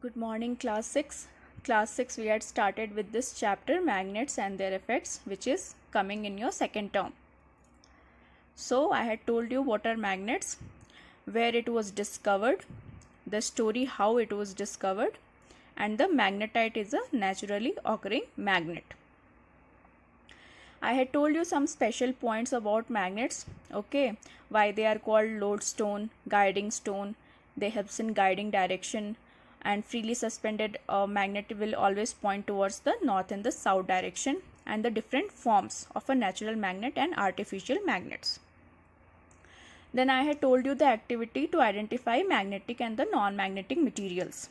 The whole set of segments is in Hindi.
Good morning, class 6. Class 6, we had started with this chapter, magnets and their effects, which is coming in your second term. So, I had told you what are magnets, where it was discovered, the story how it was discovered, and the magnetite is a naturally occurring magnet. I had told you some special points about magnets, okay, why they are called lodestone, guiding stone, they helps in guiding direction, and freely suspended magnet will always point towards the north and the south direction, and the different forms of a natural magnet and artificial magnets. Then I had told you the activity to identify magnetic and the non-magnetic materials.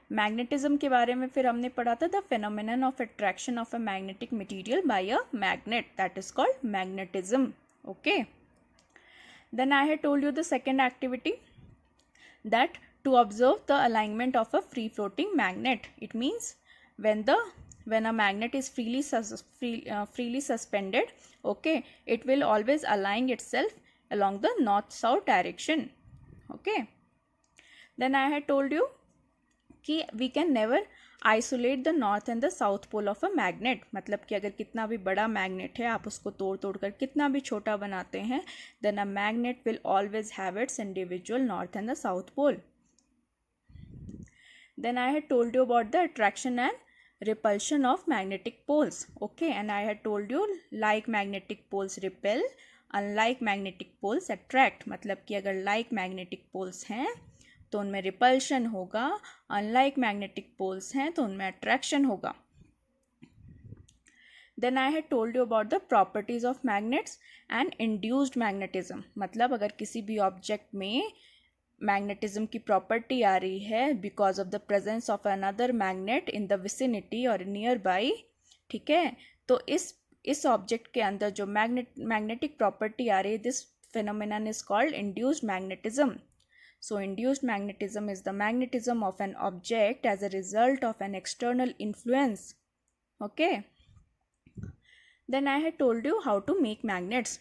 Magnetism के बारे में फिर हमने पढ़ा था the phenomenon of attraction of a magnetic material by a magnet, that is called magnetism. Okay, then I had told you the second activity that to observe the alignment of a free floating magnet. It means when a magnet is freely suspended, okay, it will always align itself along the north south direction. Okay, then I had told you कि we can never isolate the north and the south pole of a magnet. मतलब कि अगर कितना भी बड़ा magnet है आप उसको तोड़ तोड़ कर कितना भी छोटा बनाते हैं, then a magnet will always have its individual north and the south pole. Then I had told you about the attraction and repulsion of magnetic poles. Okay, and I had told you like magnetic poles repel, unlike magnetic poles attract. मतलब कि अगर like magnetic poles हैं तो उनमें repulsion होगा, unlike magnetic poles हैं तो उनमें attraction होगा. Then I had told you about the properties of magnets and induced magnetism. मतलब अगर किसी भी object में मैग्नेटिज्म की प्रॉपर्टी आ रही है because of the presence of another magnet in the vicinity और नियर बाई, ठीक है, तो इस ऑब्जेक्ट के अंदर जो मैग्नेटिक प्रॉपर्टी आ रही है, this phenomenon is called induced magnetism. So induced magnetism is the magnetism of an object as a result of an external influence. Okay, then I had told you how to make magnets.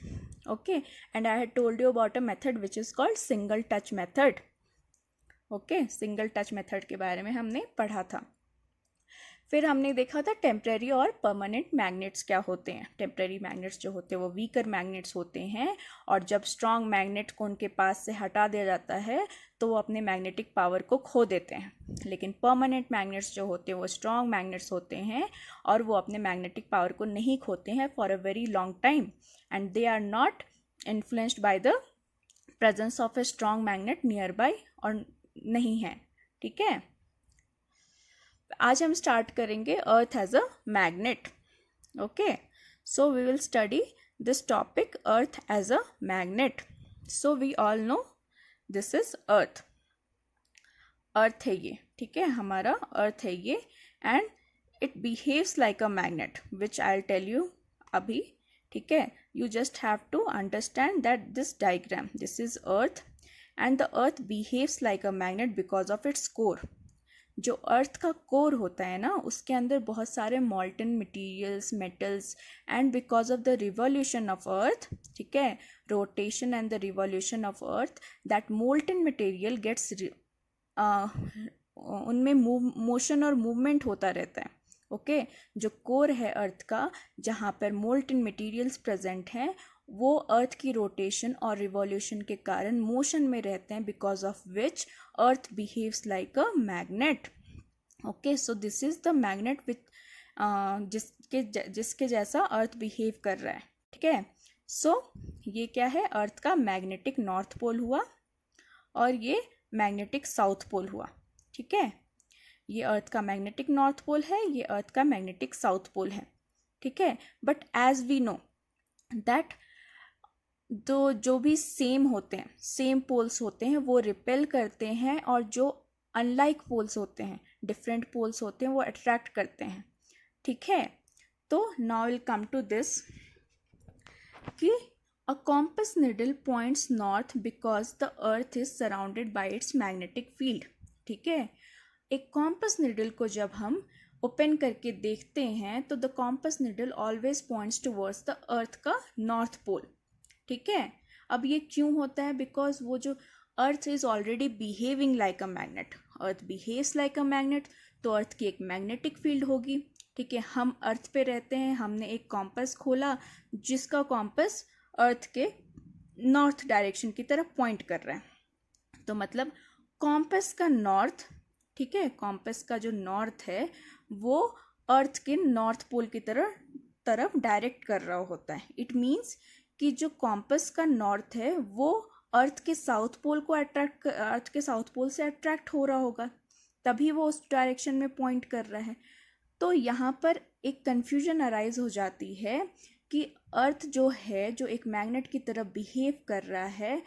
Okay, and I had told you about a method which is called single touch method. Okay, single touch method के बारे में हमने पढ़ा था. फिर हमने देखा था टेम्परेरी और परमानेंट मैग्नेट्स क्या होते हैं. टेम्परेरी मैग्नेट्स जो होते हैं वो वीकर मैग्नेट्स होते हैं, और जब स्ट्रॉन्ग मैग्नेट को उनके पास से हटा दिया जाता है तो वो अपने मैग्नेटिक पावर को खो देते हैं. लेकिन परमानेंट मैग्नेट्स जो होते हैं वो स्ट्रॉन्ग मैग्नेट्स होते हैं और वो अपने मैग्नेटिक पावर को नहीं खोते हैं for a very long time, and they are not influenced by the presence of a strong magnet nearby और नहीं है. ठीक है, आज हम स्टार्ट करेंगे earth as a magnet. Okay, so we will study this topic earth as a magnet. So we all know this is earth. Earth है ये, ठीक है, हमारा अर्थ है ये, and it behaves like a magnet which I will tell you अभी. ठीक है, you just have to understand that this diagram, this is earth and the earth behaves like a magnet because of its core. जो अर्थ का कोर होता है ना, उसके अंदर बहुत सारे molten materials, metals, and because of the revolution of earth, ठीक है, rotation and the revolution of earth, that molten material gets उनमें मोशन और मूवमेंट होता रहता है. ओके, जो कोर है अर्थ का, जहाँ पर मोल्टन मटेरियल्स प्रेजेंट हैं, वो अर्थ की रोटेशन और रिवॉल्यूशन के कारण मोशन में रहते हैं, because of which earth behaves like a magnet. Okay, so this is the magnet with जिसके जैसा अर्थ बिहेव कर रहा है. ठीक है, सो ये क्या है, अर्थ का मैग्नेटिक नॉर्थ पोल हुआ और ये मैग्नेटिक साउथ पोल हुआ. ठीक है, ये अर्थ का मैग्नेटिक नॉर्थ पोल है, ये अर्थ का मैग्नेटिक साउथ पोल है. ठीक है, but as we know that तो जो भी सेम होते हैं, सेम पोल्स होते हैं, वो रिपेल करते हैं, और जो अनलाइक पोल्स होते हैं, डिफरेंट पोल्स होते हैं, वो अट्रैक्ट करते हैं. ठीक है, तो now will come to this कि a compass needle points north because the earth is surrounded by its magnetic field. ठीक है, एक कॉम्पस निडल को जब हम ओपन करके देखते हैं तो the compass needle always points towards the earth का नॉर्थ पोल. ठीक है, अब ये क्यों होता है, बिकॉज वो जो earth is already behaving like a magnet, earth behaves like a magnet, तो अर्थ की एक मैग्नेटिक फील्ड होगी। ठीक है, हम अर्थ पे रहते हैं, हमने एक कॉम्पस खोला जिसका कॉम्पस अर्थ के नॉर्थ डायरेक्शन की तरफ पॉइंट कर रहा है, तो मतलब कॉम्पस का नॉर्थ, ठीक है, कॉम्पस का जो नॉर्थ है वो अर्थ के नॉर्थ पोल की तरफ डायरेक्ट कर रहा होता है। इट मीन्स कि जो कॉम्पस का नॉर्थ है वो अर्थ के साउथ पोल को अर्थ के साउथ पोल से अट्रैक्ट हो रहा होगा, तभी वो उस डायरेक्शन में पॉइंट कर रहा है। तो यहाँ पर एक कन्फ्यूजन अराइज हो जाती है कि अर्थ जो है, जो एक मैग्नेट की तरफ बिहेव कर रहा है,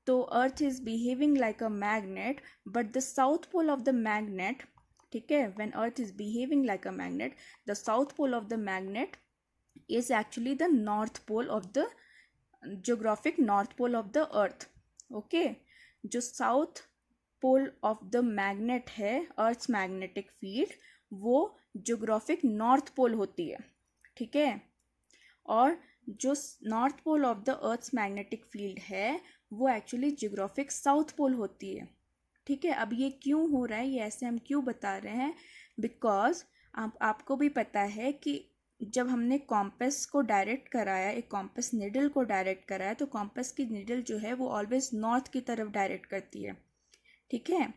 तो earth is behaving like a magnet, but the south pole of the magnet, ठीक है, when earth is behaving like a magnet, the south pole of the magnet is actually the north pole of the geographic north pole of the earth. okay, जो south pole of the magnet है, अर्थ्स मैग्नेटिक फील्ड, वो ज्योग्राफिक नॉर्थ पोल होती है। ठीक है, और जो north pole of the earth's magnetic field है वो एक्चुअली ज्योग्राफिक साउथ पोल होती है। ठीक है, अब ये क्यों हो रहा है, ये ऐसे हम क्यों बता रहे हैं, बिकॉज आपको भी पता है कि जब हमने कॉम्पस को डायरेक्ट कराया, एक कॉम्पस निडल को डायरेक्ट कराया, तो कॉम्पस की निडल जो है वो ऑलवेज नॉर्थ की तरफ डायरेक्ट करती है। ठीक है,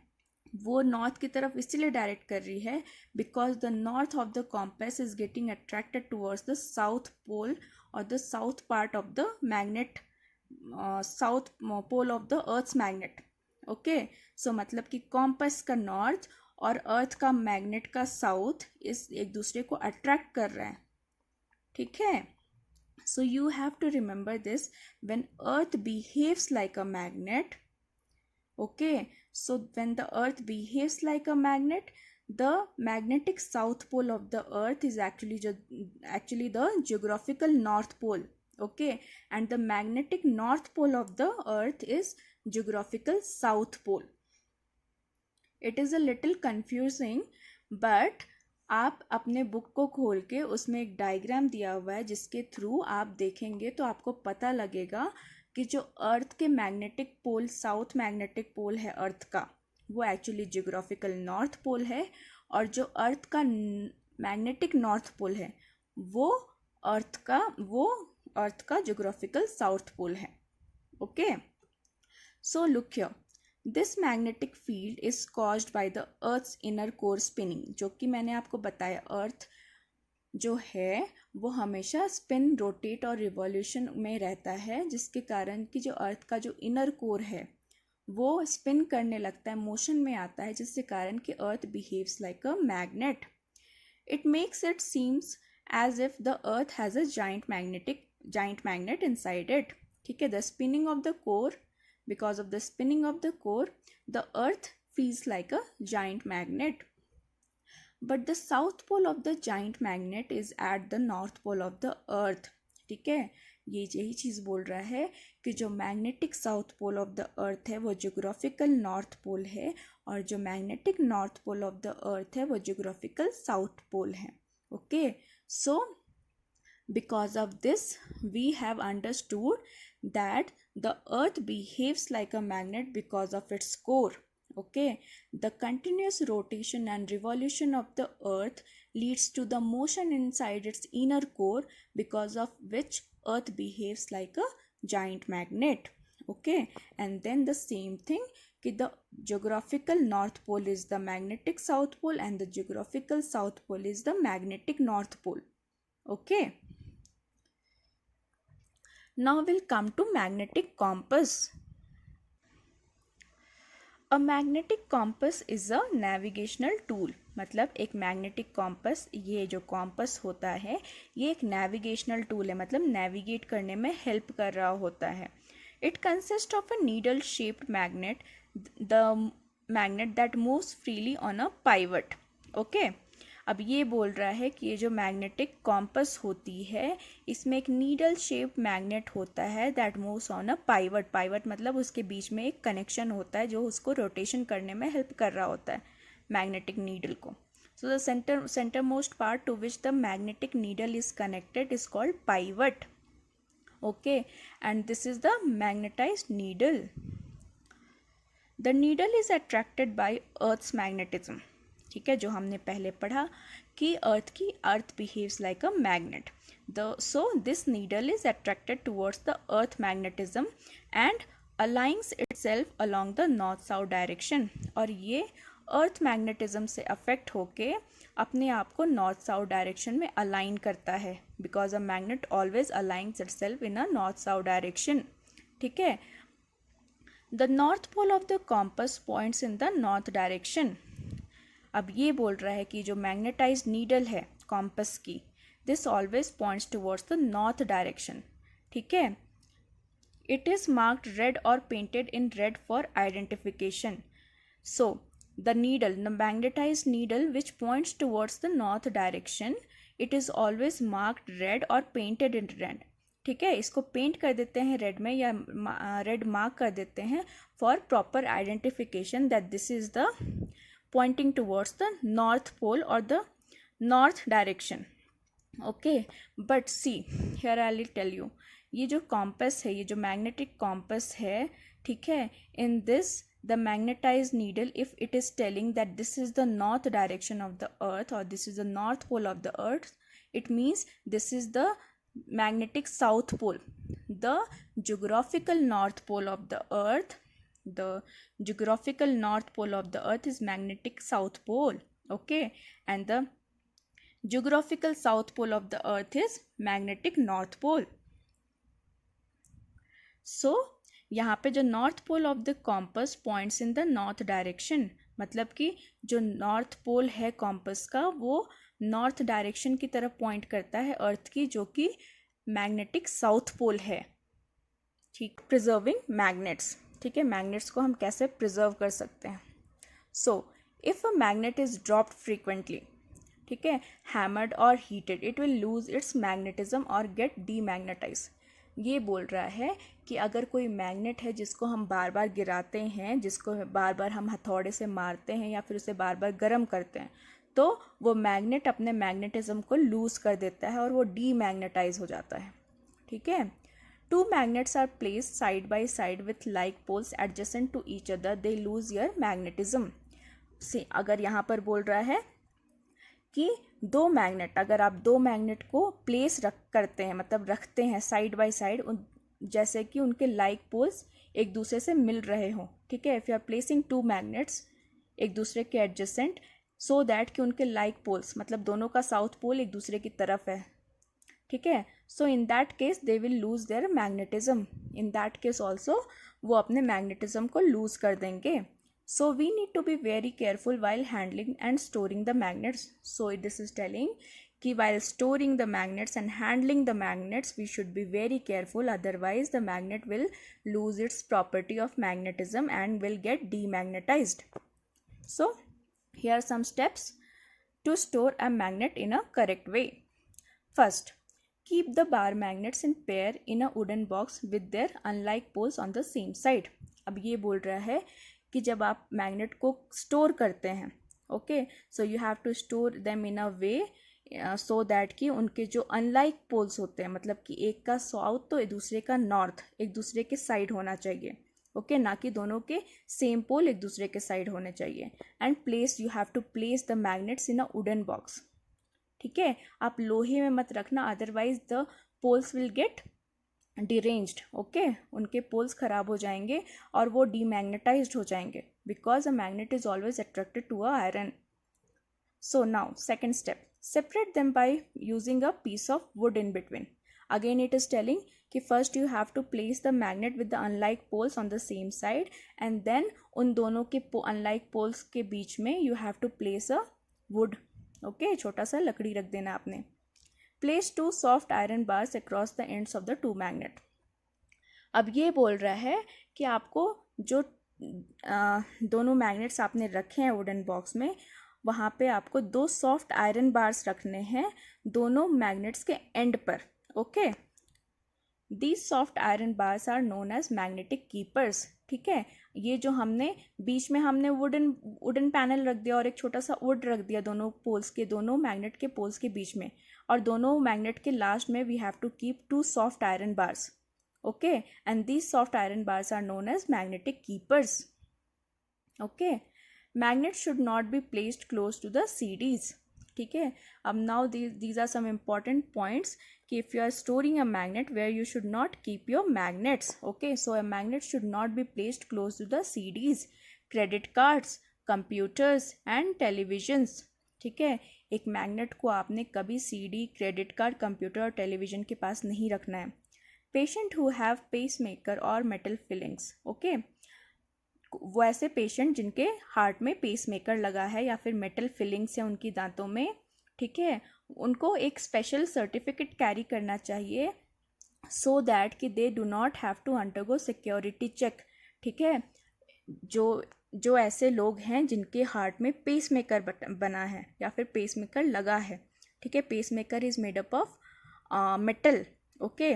वो नॉर्थ की तरफ इसलिए डायरेक्ट कर रही है because the north of the compass is getting attracted towards the south pole और the south part of the magnet, south pole of the earth's magnet. Okay, so मतलब कि कॉम्पस का नॉर्थ और अर्थ का मैग्नेट का साउथ इस एक दूसरे को अट्रैक्ट कर रहे हैं। ठीक है, so you have to remember this, when earth behaves like a magnet, okay, so when the earth behaves like a magnet, the magnetic south pole of the earth is actually the geographical north pole. okay, and the magnetic north pole of the earth is geographical south pole. it is a little confusing, but आप अपने बुक को खोल के उसमें एक डायग्राम दिया हुआ है जिसके थ्रू आप देखेंगे तो आपको पता लगेगा कि जो अर्थ के magnetic pole, south magnetic pole है अर्थ का, वो एक्चुअली जियोग्राफिकल नॉर्थ पोल है, और जो अर्थ का मैग्नेटिक नॉर्थ पोल है वो अर्थ का जियोग्राफिकल साउथ पोल है। Okay, so look here, this magnetic field is caused by the earth's inner core spinning, जो कि मैंने आपको बताया अर्थ जो है वो हमेशा स्पिन, रोटेट और रिवॉल्यूशन में रहता है, जिसके कारण कि जो अर्थ का जो इनर कोर है वो स्पिन करने लगता है, मोशन में आता है, जिसके कारण कि earth behaves like a magnet. It makes it seems as if the earth has a giant magnet inside it. ठीक है, the spinning of the core, because of the spinning of the core, the earth feels like a giant magnet. But the south pole of the giant magnet is at the north pole of the earth. ठीक है, ये यही चीज़ बोल रहा है कि जो magnetic south pole of the earth है वो जियोग्राफिकल नॉर्थ पोल है, और जो magnetic north pole of the earth है वो जियोग्राफिकल साउथ पोल है। Okay, so because of this we have understood that the earth behaves like a magnet because of its core. okay, the continuous rotation and revolution of the earth leads to the motion inside its inner core, because of which earth behaves like a giant magnet. okay, and then the same thing कि the geographical north pole is the magnetic south pole and the geographical south pole is the magnetic north pole. okay, now we'll come to magnetic compass. A magnetic compass is a navigational tool. मतलब एक मैग्नेटिक कॉम्पस, ये जो कॉम्पस होता है ये एक नेविगेशनल टूल है, मतलब नेविगेट करने में हेल्प कर रहा होता है। It consist of a needle shaped magnet, the magnet that moves freely on a pivot. Okay, अब ये बोल रहा है कि ये जो मैग्नेटिक कॉम्पस होती है इसमें एक नीडल शेप मैग्नेट होता है that moves on a pivot. Pivot मतलब उसके बीच में एक कनेक्शन होता है जो उसको रोटेशन करने में हेल्प कर रहा होता है मैग्नेटिक नीडल को। So the centre most part to which the magnetic needle is connected is called pivot. Okay, and this is the magnetised needle. The needle is attracted by earth's magnetism, ठीक है, जो हमने पहले पढ़ा कि earth behaves like a magnet. So this needle is attracted towards the earth magnetism and aligns itself along the north south direction. और ये अर्थ मैग्नेटिज्म से अफेक्ट होके अपने आप को नॉर्थ साउथ डायरेक्शन में अलाइन करता है, because a magnet always aligns itself in a north south direction. ठीक है. The north pole of the compass points in the north direction. अब ये बोल रहा है कि जो मैग्नेटाइज नीडल है कॉम्पस की, this always points towards the north direction. ठीक है. इट इज मार्क्ड रेड और painted in red for identification. So the needle, the magnetized needle which points towards the north direction, it is always marked red or painted in red. ठीक है. इसको पेंट कर देते हैं रेड में या रेड मार्क कर देते हैं for proper identification that this is the pointing towards the north pole और the north direction. Okay. But see here I will tell you, ये जो कॉम्पस है, ये जो मैग्नेटिक कॉम्पस है, ठीक है, in this the magnetized needle, if it is telling that this is the north direction of the earth or this is the north pole of the earth, it means this is the magnetic south pole. The geographical north pole of the earth, the geographical north pole of the earth is magnetic south pole. Okay. And the geographical south pole of the earth is magnetic north pole. So यहाँ पे जो north pole of the compass points in the north direction, मतलब कि जो नॉर्थ पोल है कॉम्पस का वो नॉर्थ डायरेक्शन की तरफ पॉइंट करता है अर्थ की, जो कि मैग्नेटिक साउथ पोल है. ठीक. Preserving magnets. ठीक है. मैग्नेट्स को हम कैसे प्रिजर्व कर सकते हैं. So if a magnet is dropped frequently, ठीक है, हैमर्ड और heated, it will lose its magnetism और गेट डीमैग्नेटाइज. ये बोल रहा है कि अगर कोई मैग्नेट है जिसको हम बार बार गिराते हैं, जिसको बार बार हम हथौड़े से मारते हैं या फिर उसे बार बार गर्म करते हैं, तो वो मैग्नेट अपने मैग्नेटिज्म को लूज कर देता है और वो डीमैग्नेटाइज हो जाता है. ठीक है. Two magnets are placed side by side with like poles adjacent to each other, they lose your magnetism. So अगर यहाँ पर बोल रहा है कि दो मैग्नेट, अगर आप दो मैग्नेट को प्लेस करते हैं, मतलब रखते हैं साइड बाय साइड, जैसे कि उनके लाइक पोल्स एक दूसरे से मिल रहे हों. ठीक है. If you are placing two magnets एक दूसरे के एडजेसेंट, सो दैट कि उनके लाइक पोल्स, मतलब दोनों का साउथ पोल एक दूसरे की तरफ है. ठीक है. So in that case they will lose their magnetism. In that case also वो अपने मैग्नेटिज्म को लूज कर देंगे. So we need to be very careful while handling and storing the magnets. So this is telling कि while storing the magnets and handling the magnets, we should be very careful, otherwise the magnet will lose its property of magnetism and will get demagnetized. So here are some steps to store a magnet in a correct way. First, keep the bar magnets in pair in a wooden box with their unlike poles on the same side. अब ये बोल रहा है कि जब आप मैग्नेट को स्टोर करते हैं, okay, so you have to store them in a way so that कि उनके जो अनलाइक पोल्स होते हैं, मतलब कि एक का साउथ तो दूसरे का नॉर्थ, एक दूसरे के साइड होना चाहिए. ओके. ना कि दोनों के सेम पोल एक दूसरे के साइड होने चाहिए. And place, you have to place the magnets in a wooden box. ठीक है. आप लोहे में मत रखना, otherwise the poles will get deranged. Okay. उनके पोल्स खराब हो जाएंगे और वो डीमैग्नेटाइज्ड हो जाएंगे, because a magnet is always attracted to a iron. So now second step, separate them by using a piece of wood in between. Again it is telling कि first you have to place the magnet with the unlike poles on the same side, and then उन दोनों के अनलाइक पोल्स के बीच में you have to place a wood. Okay. छोटा सा लकड़ी रख देना आपने. Place two soft iron bars across the ends of the two magnet. अब ये बोल रहा है कि आपको जो दोनों मैग्नेट्स आपने रखे हैं वुडन बॉक्स में, वहाँ पे आपको दो सॉफ्ट आयरन बार्स रखने हैं दोनों मैग्नेट्स के एंड पर. Okay. These soft iron bars are known as magnetic keepers. ठीक है. ये जो हमने बीच में हमने वुडन पैनल रख दिया और एक छोटा सा वुड रख दिया दोनों पोल्स के, दोनों मैग्नेट के पोल्स के बीच में, और दोनों मैग्नेट के लास्ट में we have to keep two soft iron bars. Okay. And these soft iron bars are known as magnetic keepers. Okay, magnet should not be placed close to the CDs, ठीक है। अब now these are some important points कि if you are storing a magnet where you should not keep your magnets, okay. So a magnet should not be placed close to the CDs, credit cards, computers and televisions, ठीक है। एक मैग्नेट को आपने कभी सीडी, क्रेडिट कार्ड, कंप्यूटर और टेलीविजन के पास नहीं रखना है। Patient who have pacemaker और मेटल फिलिंग्स, ओके, वो ऐसे पेशेंट जिनके हार्ट में पेस मेकर लगा है या फिर मेटल फिलिंग्स है उनकी दांतों में, ठीक है, उनको एक स्पेशल सर्टिफिकेट कैरी करना चाहिए सो दैट कि they do not have to undergo security check, ठीक है। जो जो ऐसे लोग हैं जिनके हार्ट में पेस मेकर बना है या फिर पेस मेकर लगा है, ठीक है। Pacemaker is made up of metal, okay,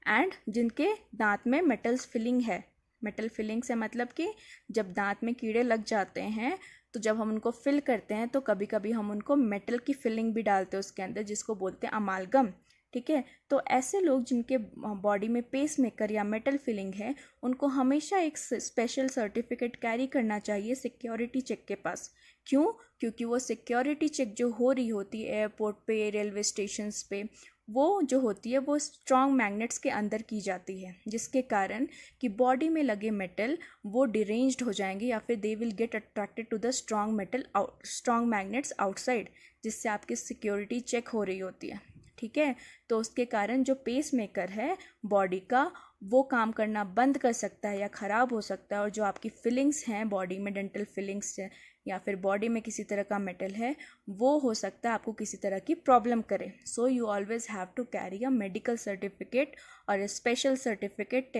and जिनके दांत में मेटल्स फिलिंग है। मेटल फिलिंग से मतलब कि जब दांत में कीड़े लग जाते हैं तो जब हम उनको फिल करते हैं तो कभी कभी हम उनको मेटल की फिलिंग भी डालते हैं उसके अंदर, जिसको बोलते हैं अमालगम, ठीक है। तो ऐसे लोग जिनके बॉडी में पेस मेकर या मेटल फिलिंग है उनको हमेशा एक स्पेशल सर्टिफिकेट कैरी करना चाहिए सिक्योरिटी चेक के पास। क्यों? क्योंकि वो सिक्योरिटी चेक जो हो रही होती है एयरपोर्ट पे, रेलवे स्टेशंस पे, वो जो होती है वो स्ट्रॉन्ग मैग्नेट्स के अंदर की जाती है, जिसके कारण कि बॉडी में लगे मेटल वो डिरेंज्ड हो जाएंगे या फिर they will get attracted to the strong magnets outside, जिससे आपकी सिक्योरिटी चेक हो रही होती है, ठीक है। तो उसके कारण जो पेस मेकर है बॉडी का वो काम करना बंद कर सकता है या ख़राब हो सकता है, और जो आपकी फिलिंग्स हैं बॉडी में, डेंटल फिलिंग्स है या फिर बॉडी में किसी तरह का मेटल है, वो हो सकता है आपको किसी तरह की प्रॉब्लम करे। So you always have to carry a medical certificate और a special certificate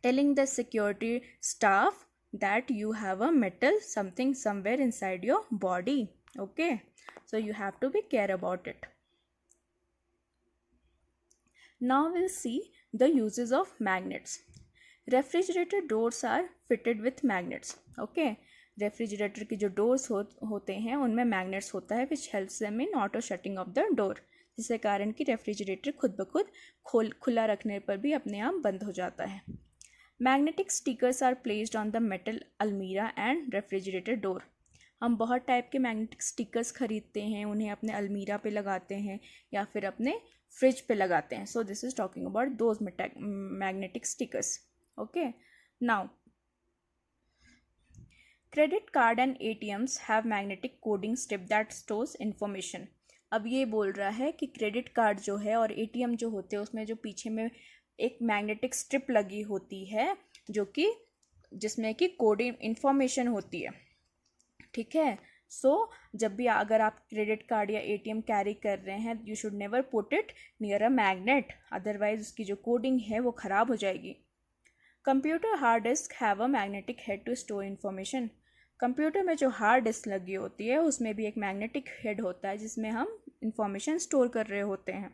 telling the security staff that you have a metal something somewhere inside your body, okay, so you have to be care about it. Now we'll see the uses of magnets. Refrigerator doors are fitted with magnets, okay. Refrigerator की जो डोर्स होते हैं उनमें मैग्नेट्स होता है which helps them in auto shutting of the door, जिसके कारण कि रेफ्रिजरेटर खुद ब खुद खुला रखने पर भी अपने आप बंद हो जाता है। Magnetic stickers are placed on the metal अलमीरा एंड रेफ्रिजरेटर डोर। हम बहुत टाइप के मैग्नेटिक स्टिकर्स खरीदते हैं, उन्हें अपने अलमीरा पे लगाते हैं या फिर अपने फ्रिज पे लगाते हैं। So this is talking about those magnetic stickers, okay. Now credit card and ATMs have magnetic coding strip that stores information. अब ये बोल रहा है कि क्रेडिट कार्ड जो है और ATM जो होते हैं उसमें जो पीछे में एक मैग्नेटिक स्ट्रिप लगी होती है जो कि जिसमें कि कोडिंग इन्फॉर्मेशन होती है, ठीक है। सो जब भी अगर आप क्रेडिट कार्ड या ATM कैरी कर रहे हैं you should never put it near a magnet, otherwise उसकी जो कोडिंग है वो ख़राब हो जाएगी। Computer hard disk have a magnetic head to store information. Computer में जो हार्ड डिस्क लगी होती है उसमें भी एक मैग्नेटिक हेड होता है जिसमें हम इंफॉर्मेशन स्टोर कर रहे होते हैं।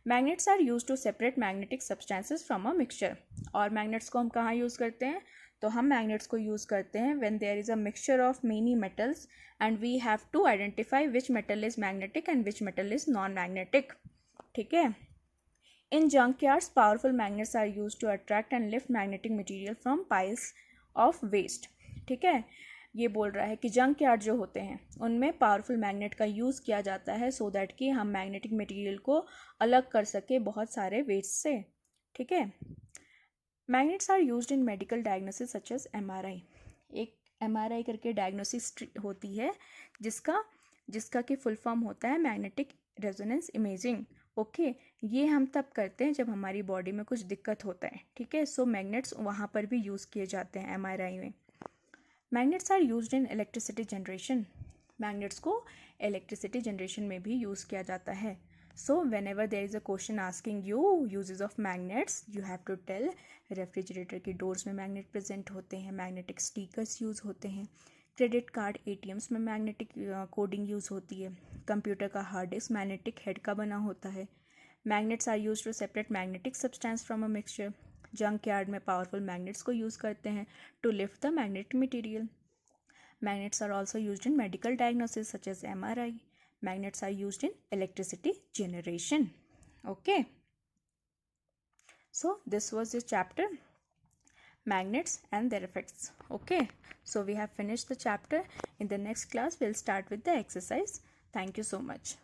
Magnets are use to separate magnetic substances from a mixture. और मैग्नेट्स को हम कहाँ यूज़ करते हैं? तो हम मैग्नेट्स को यूज़ करते हैं when there is a mixture of many metals and we have to identify which metal is magnetic and which metal is non magnetic, ठीक है। इन junkyards, powerful magnets are used to attract and lift magnetic material from piles of waste, ठीक है। ये बोल रहा है कि जंक यार्ड जो होते हैं उनमें पावरफुल मैग्नेट का यूज़ किया जाता है सो दैट कि हम मैग्नेटिक मटेरियल को अलग कर सके बहुत सारे वेस्ट से, ठीक है। Magnets are used in medical diagnosis such as MRI। एक MRI करके डायग्नोसिस होती है जिसका जिसका कि फुल फॉर्म होता है मैग्नेटिक रेजोनेंस इमेजिंग, ओके। ये हम तब करते हैं जब हमारी बॉडी में कुछ दिक्कत होता है, ठीक है। सो मैग्नेट्स वहाँ पर भी यूज़ किए जाते हैं MRI में। Magnets are used in electricity generation. Magnets को इलेक्ट्रिसिटी जनरेशन में भी यूज़ किया जाता है। So whenever there is a question asking you usages of magnets you have to tell refrigerator की डोर्स में मैग्नेट प्रेजेंट होते हैं, मैग्नेटिक स्टिकर्स यूज़ होते हैं, क्रेडिट कार्ड ATMs में मैग्नेटिक कोडिंग यूज़ होती है, कंप्यूटर का हार्ड डिस्क मैग्नेटिक हेड का बना होता है। Magnets are use to separate magnetic substance from a mixture. Junk yard में पावरफुल मैग्नेट्स को यूज़ करते हैं to lift the magnetic material. Magnets are also used in medical diagnosis such as MRI। Magnets are used in electricity generation, okay. So this was the chapter magnets and their effects. Okay, so we have finished the chapter. In the next class we'll start with the exercise. Thank you so much.